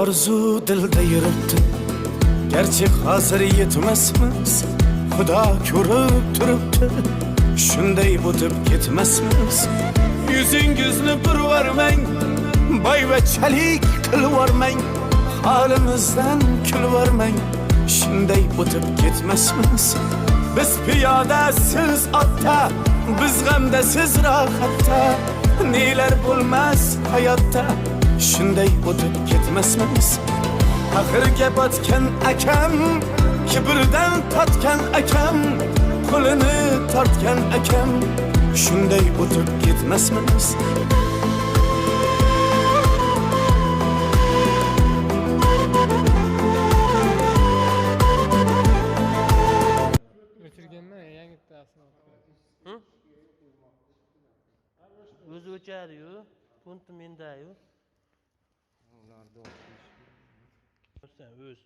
Arzu dilde yürüttü, gerçi hazır yetmezmiz. Xudo ko'rib turibdi, shunday o'tib ketmasmiz. Yuzingizni burvarmang, boyvachalik qilvormang, holimizdan kulvormang, shunday o'tib ketmasmiz. Biz piyoda, siz otda, biz g'amda, siz rohatda, nelar bo'lmas hayotda, shunday o'tib ketmasmiz. Axirga botgan akam, kibrdan totgan akam, qo'lini tortgan akam, shunday o'tib ketmasmiz. O'chirganman, yangi tasavvur. O'zi o'chadi-yu, punti menda-yu. O'z